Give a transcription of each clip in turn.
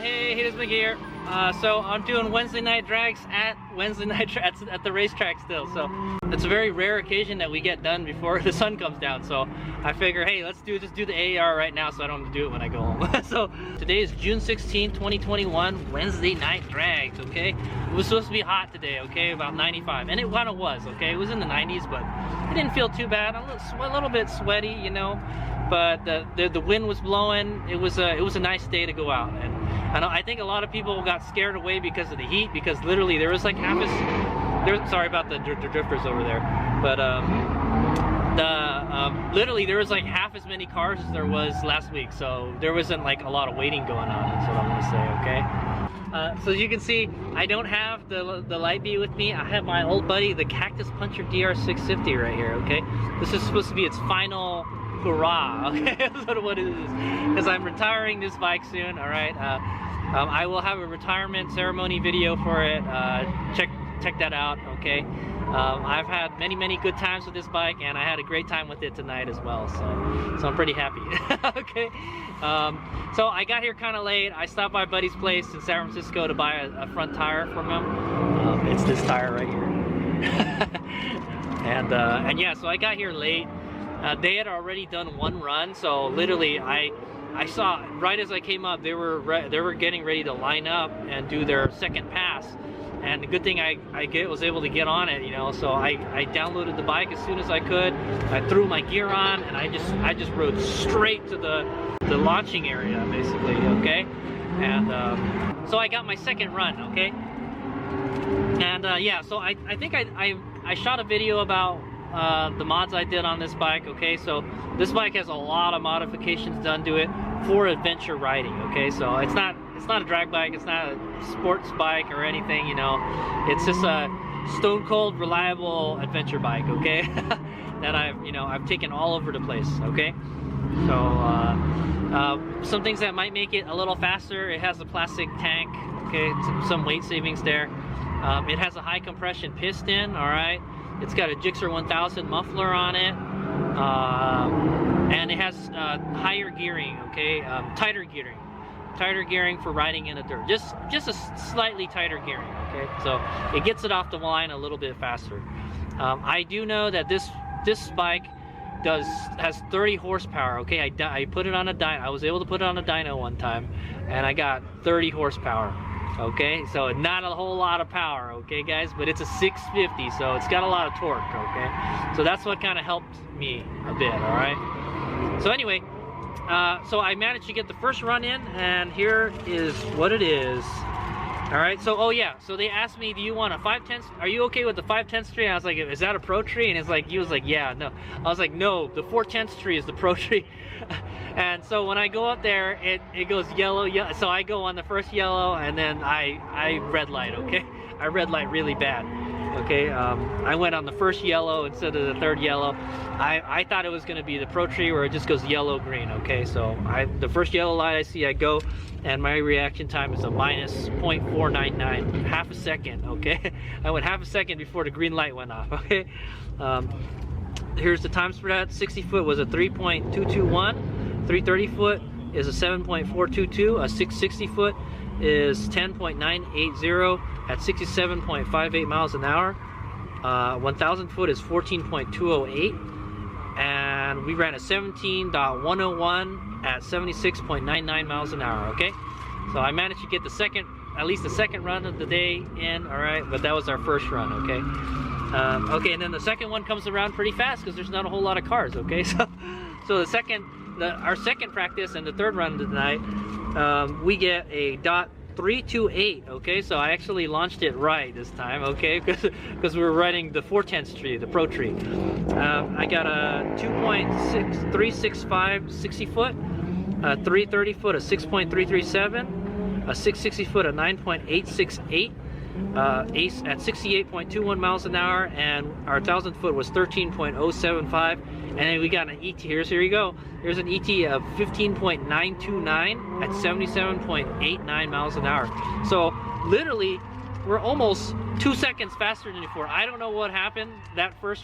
Hey, HadesOmega here. So I'm doing Wednesday night drags at at the racetrack still. So it's a very rare occasion that we get done before the sun comes down. So I figure, hey, let's just do the AAR right now so I don't have to do it when I go home. So today is June 16, 2021, Wednesday night drags, okay? It was supposed to be hot today, okay? About 95, and it kind of was, okay? It was in the 90s, but it didn't feel too bad. A little bit sweaty, you know, but the wind was blowing. It was a nice day to go out, and I think a lot of people got scared away because of the heat, because literally there was like half as sorry about the drifters over there, but literally there was like half as many cars as there was last week, so there wasn't like a lot of waiting going on. That's what I'm gonna say, okay? So as you can see, I don't have the light bee with me. I have my old buddy, the CactusPuncherDR650 right here, okay? This is supposed to be its final hurrah, okay? That's what it is, because I'm retiring this bike soon, all right? I will have a retirement ceremony video for it. Check that out, okay? I've had many good times with this bike, and I had a great time with it tonight as well, so I'm pretty happy. Okay, so I got here kind of late. I stopped by Buddy's place in San Francisco to buy a front tire from him. It's this tire right here. And yeah, so I got here late. They had already done one run, so literally I saw right as I came up, they were getting ready to line up and do their second pass. And the good thing I was able to get on it, you know. So I downloaded the bike as soon as I could. I threw my gear on, and I just rode straight to the launching area, basically, okay. And so I got my second run, okay. And yeah, so I think I shot a video about the mods I did on this bike, okay. So this bike has a lot of modifications done to it for adventure riding, okay. So it's not a drag bike, it's not a sports bike or anything, you know. It's just a stone cold reliable adventure bike, okay. That I've taken all over the place, okay. So some things that might make it a little faster: it has a plastic tank, okay, some weight savings there. It has a high compression piston, all right. It's got a Gixxer 1000 muffler on it, and it has higher gearing, okay, tighter gearing for riding in the dirt. Just a slightly tighter gearing, okay. So it gets it off the line a little bit faster. I do know that this bike has 30 horsepower, okay. I put it on a dyno. I was able to put it on a dyno one time, and I got 30 horsepower. Okay, so not a whole lot of power, okay guys, but it's a 650, so it's got a lot of torque, okay. So that's what kind of helped me a bit, all right. So anyway, so I managed to get the first run in, and here is what it is. All right, so oh yeah, so they asked me, do you want a 5/10? Are you okay with the 5/10 tree? And I was like, is that a pro tree? And he was like, yeah, no. I was like, no, the 4/10 tree is the pro tree. And so when I go up there, it goes yellow. So I go on the first yellow, and then I red light. Okay, I red light really bad. Okay, I went on the first yellow instead of the third yellow. I thought it was going to be the pro tree where it just goes yellow green. Okay, so the first yellow light I see, I go, and my reaction time is a minus 0.499, half a second. Okay, I went half a second before the green light went off. Okay, here's the times for that. 60 foot was a 3.221. 330 foot is a 7.422. A 660 foot is 10.980 at 67.58 miles an hour. 1000 foot is 14.208, and we ran a 17.101 at 76.99 miles an hour. Okay, so I managed to get at least the second run of the day in, all right, but that was our first run, okay. Okay, and then the second one comes around pretty fast because there's not a whole lot of cars, okay. So our second practice and the third run of the night, we get a .328, okay. So I actually launched it right this time, okay, because we were riding the 4/10 tree, the pro tree. I got a 2.6365 60 foot, a 330 foot, a 6.337, a 660 foot, a 9.868. Ace at 68.21 miles an hour, and our 1000 foot was 13.075, and then we got an ET. Here you go. Here's an ET of 15.929 at 77.89 miles an hour. So literally, we're almost 2 seconds faster than before. I don't know what happened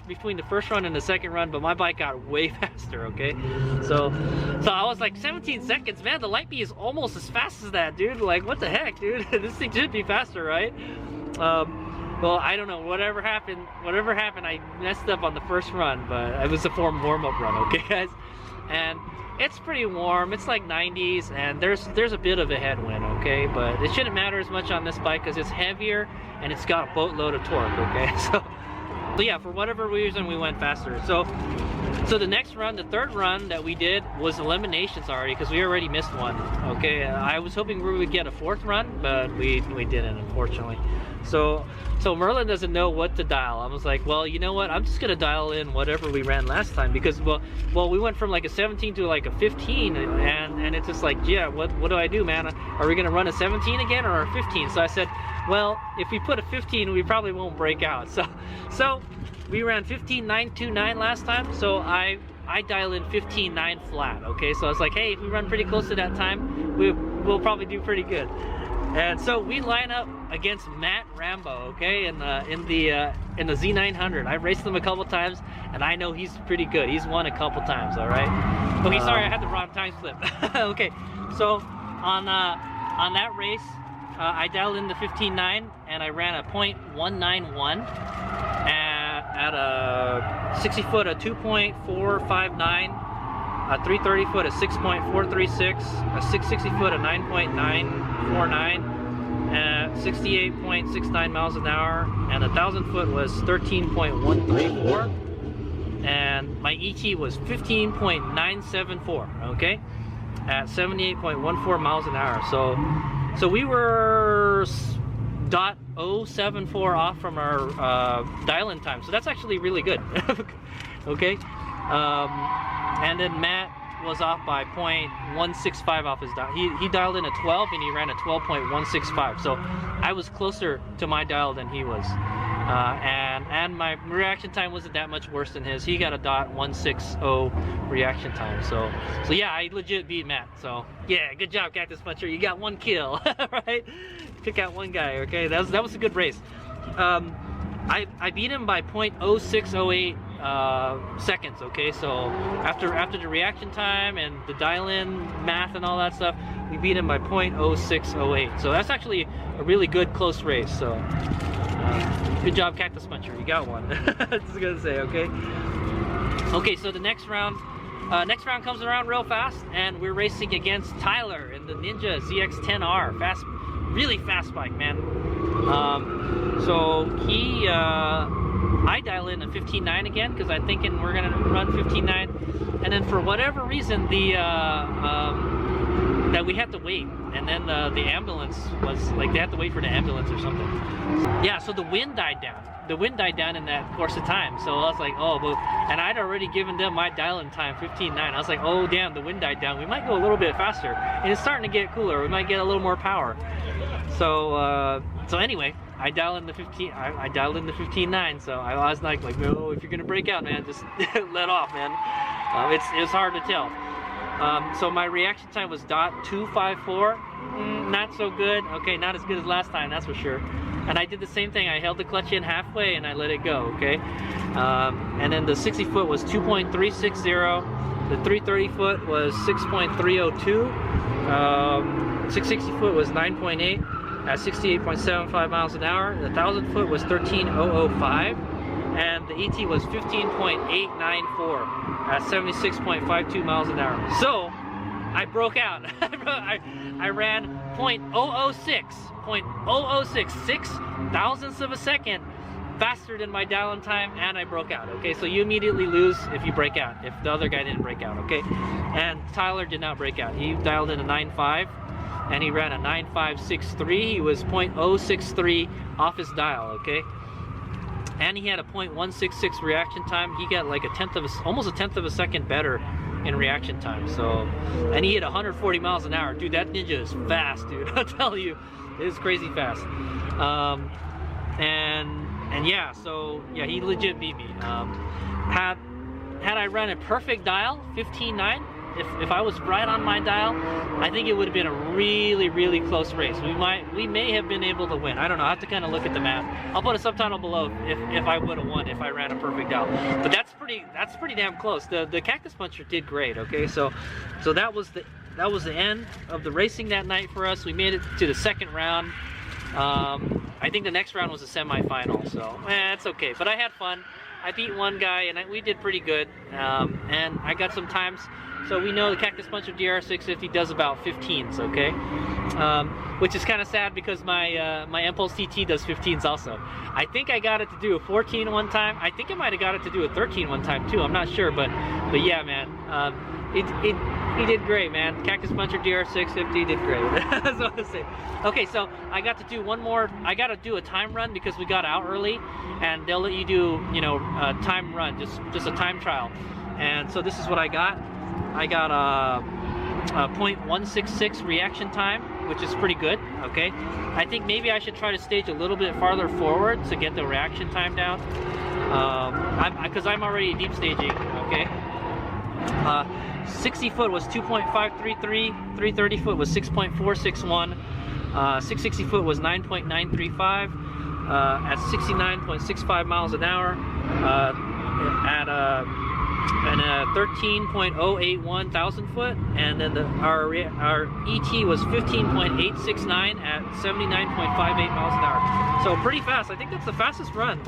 between the first run and the second run, but my bike got way faster, okay? So I was like, 17 seconds, man, the light speed is almost as fast as that, dude. Like, what the heck, dude? This thing should be faster, right? Well, I don't know, whatever happened, I messed up on the first run, but it was a warm-up run, okay, guys? And it's pretty warm, it's like 90s, and there's a bit of a headwind, okay? But it shouldn't matter as much on this bike because it's heavier and it's got a boatload of torque, okay? So yeah, for whatever reason, we went faster. So the next run, the third run that we did was eliminations already because we already missed one, okay? I was hoping we would get a fourth run, but we didn't, unfortunately. So Merlin doesn't know what to dial. I was like, well, you know what? I'm just gonna dial in whatever we ran last time because well, we went from like a 17 to like a 15, and it's just like, yeah, what do I do, man? Are we gonna run a 17 again or a 15? So I said, well, if we put a 15, we probably won't break out. So we ran 15.929 last time. So I dial in 15.9 flat. Okay, so I was like, hey, if we run pretty close to that time, we'll probably do pretty good. And so we line up against Matt Rambo, okay, in the Z900. I've raced him a couple times, and I know he's pretty good. He's won a couple times, all right. Okay, sorry, I had the wrong time slip. Okay, so on that race, I dialed in the 15.9, and I ran a .191 at a 60 foot, a 2.459. A 330 foot, a 6.436, a 660 foot, a 9.949, 68.69 miles an hour, and 1,000 foot was 13.134, and my ET was 15.974, okay, at 78.14 miles an hour. So we were .074 off from our dial-in time, so that's actually really good. Okay. And then Matt was off by .165 off his dial. He dialed in a 12 and he ran a 12.165. So I was closer to my dial than he was. And my reaction time wasn't that much worse than his. He got a .160 reaction time. So yeah, I legit beat Matt. So yeah, good job, Cactus Puncher. You got one kill, right? Took out one guy. Okay, that was a good race. I beat him by .0608 seconds. Okay, so after the reaction time and the dial-in math and all that stuff, we beat him by .0608. So that's actually a really good close race. So good job, Cactus Puncher. You got one. I was gonna say, okay. Okay, so the next round comes around real fast, and we're racing against Tyler in the Ninja ZX10R. Really fast bike, man. So I dial in a 15.9 again because I'm thinking we're gonna run 15.9, and then for whatever reason that we had to wait, and then the ambulance was like, they had to wait for the ambulance or something. Yeah, so the wind died down. The wind died down in that course of time. So I was like, oh, but, and I'd already given them my dial-in time, 15.9. I was like, oh damn, the wind died down. We might go a little bit faster, and it's starting to get cooler. We might get a little more power. So anyway, I dialed in the 15.9. So I was like, no, if you're gonna break out, man, just let off, man. It was hard to tell. So my reaction time was .254. Not so good. Okay, not as good as last time, that's for sure. And I did the same thing. I held the clutch in halfway and I let it go. Okay. And then the 60 foot was 2.360. The 330 foot was 6.302. 660 foot was 9.8 at 68.75 miles an hour. The 1,000 foot was 13.005. And the ET was 15.894 at 76.52 miles an hour. So I broke out. I ran .006, 6 thousandths of a second faster than my dial-in time, and I broke out. Okay, so you immediately lose if you break out, if the other guy didn't break out. Okay, and Tyler did not break out. He dialed in a 9.5 and he ran a 9.563. He was .063 off his dial. Okay. And he had a .166 reaction time. He got like almost a tenth of a second better in reaction time. So, and he hit 140 miles an hour. Dude, that Ninja is fast, dude. I'll tell you, it is crazy fast. And yeah, so yeah, he legit beat me. Had I run a perfect dial, 15.9, if I was right on my dial, I think it would have been a really, really close race. We may have been able to win. I don't know. I have to kind of look at the map. I'll put a subtitle below if I would have won if I ran a perfect dial. But that's pretty damn close. The Cactus Puncher did great. Okay, so that was the end of the racing that night for us. We made it to the second round. I think the next round was a semifinal, so it's okay. But I had fun. I beat one guy, and we did pretty good. And I got some times. So we know the CactusPuncherDR650 does about 15s, okay? Which is kind of sad because my Impulse TT does 15s also. I think I got it to do a 14 one time. I think I might have got it to do a 13 one time too. I'm not sure, but yeah, man. He did great, man. CactusPuncherDR650 did great. That's what I say. Okay, so I got to do one more. I got to do a time run because we got out early, and they'll let you do, you know, a time run, just a time trial. And so this is what I got. I got a 0.166 reaction time, which is pretty good. Okay, I think maybe I should try to stage a little bit farther forward to get the reaction time down. Because I'm already deep staging. Okay. 60 foot was 2.533, 330 foot was 6.461, 660 foot was 9.935, at 69.65 miles an hour, at a 13.081 thousand foot, and then our ET was 15.869 at 79.58 miles an hour. So pretty fast. I think that's the fastest run.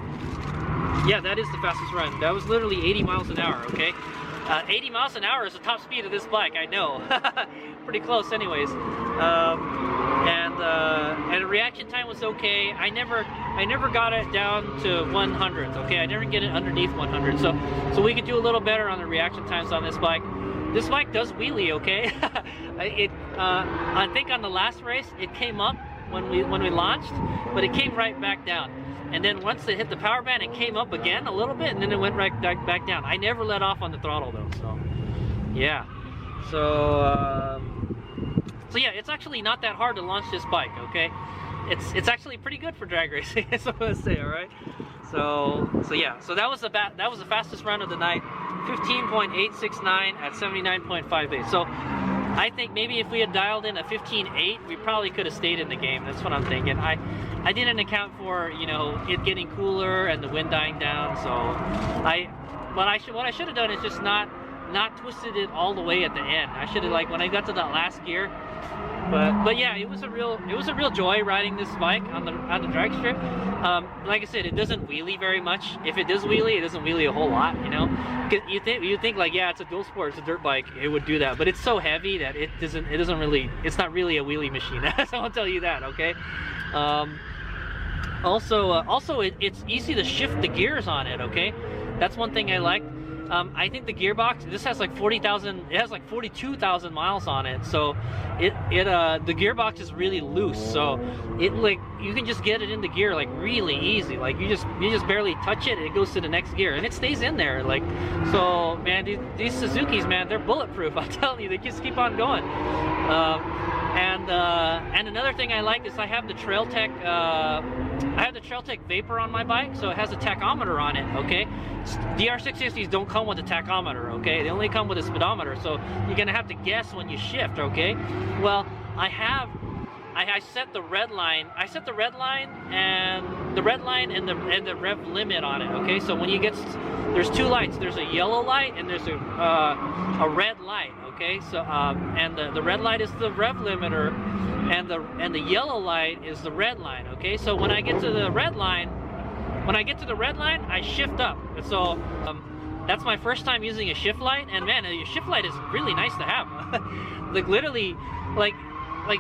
Yeah, that is the fastest run. That was literally 80 miles an hour. Okay. 80 miles an hour is the top speed of this bike, I know. Pretty close anyways. And the reaction time was okay. I never got it down to 100, okay? I never get it underneath 100. So we could do a little better on the reaction times on this bike. This bike does wheelie, okay? I think on the last race, it came up when we launched, but it came right back down. And then once it hit the power band, it came up again a little bit, and then it went right back down. I never let off on the throttle though, so yeah. So yeah, it's actually not that hard to launch this bike, okay? It's actually pretty good for drag racing, that's what I'm gonna say, all right? So yeah, so that was the fastest run of the night, 15.869 at 79.58. So I think maybe if we had dialed in a 15.8, we probably could have stayed in the game. That's what I'm thinking. I didn't account for, you know, it getting cooler and the wind dying down. So what I should have done is just not twisted it all the way at the end. I should have, like, when I got to that last gear. But yeah, it was a real joy riding this bike on the drag strip. Like I said, it doesn't wheelie very much. If it does wheelie, it doesn't wheelie a whole lot, you know. Cause you think like, yeah, it's a dual sport, it's a dirt bike, it would do that. But it's so heavy that it's not really a wheelie machine. So I'll tell you that, okay. Also, it's easy to shift the gears on it, okay. That's one thing I like. I think the gearbox, this has like 42,000 miles on it, so the gearbox is really loose, so you can just get it into gear like really easy. Like you just barely touch it, it goes to the next gear and it stays in there. Like, so man, these Suzukis, man, they're bulletproof. I'm telling you, they just keep on going. And another thing I like is I have the Trail Tech Vapor on my bike, so it has a tachometer on it, okay? DR650s don't come with a tachometer, okay? They only come with a speedometer, so you're gonna have to guess when you shift, okay? Well, I set the red line. I set the red line and the rev limit on it, okay? So when you get, there's two lights. There's a yellow light and there's a red light, okay? So and the red light is the rev limiter, and the yellow light is the red line, okay? So when I get to the red line, I shift up. So that's my first time using a shift light, and man, a shift light is really nice to have. Like literally, like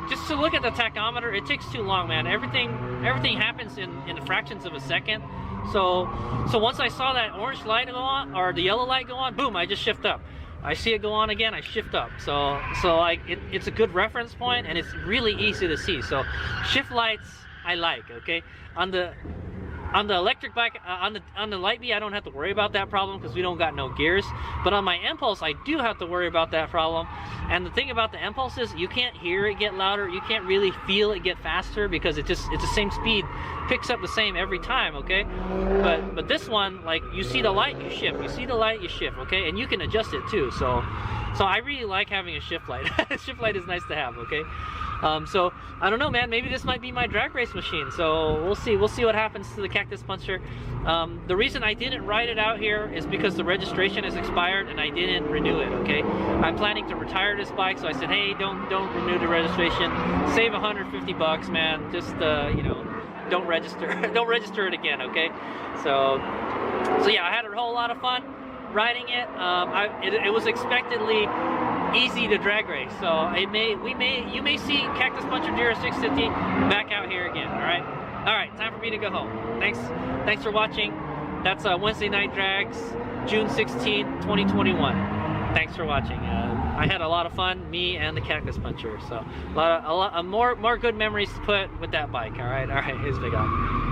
just to look at the tachometer, it takes too long, man. Everything happens in the fractions of a second. So once I saw that orange light go on, or the yellow light go on, boom, I just shift up. I see it go on again, I shift up. So like it's a good reference point, and it's really easy to see. So shift lights I like, okay? On the electric bike, on the Light Bee, I don't have to worry about that problem because we don't got no gears. But on my Impulse, I do have to worry about that problem. And the thing about the Impulse is you can't hear it get louder. You can't really feel it get faster because it's the same speed, picks up the same every time, okay? But this one, like, you see the light, you shift. You see the light, you shift, okay? And you can adjust it too. So So I really like having a shift light. Shift light is nice to have, okay? So I don't know, man, maybe this might be my drag race machine. So we'll see what happens to the Cactus Puncher. The reason I didn't ride it out here is because the registration is expired and I didn't renew it, okay? I'm planning to retire this bike, so I said, hey, don't renew the registration. Save 150 bucks, man. Just, you know, don't register. Don't register it again, okay? So yeah, I had a whole lot of fun riding it. It was expectedly easy to drag race, so you may see CactusPuncherDR650 back out here again. All right, time for me to go home. Thanks for watching. That's Wednesday Night Drags, June 16, 2021. Thanks for watching. I had a lot of fun, me and the Cactus Puncher. So a lot more good memories to put with that bike. All right, here's Big Al.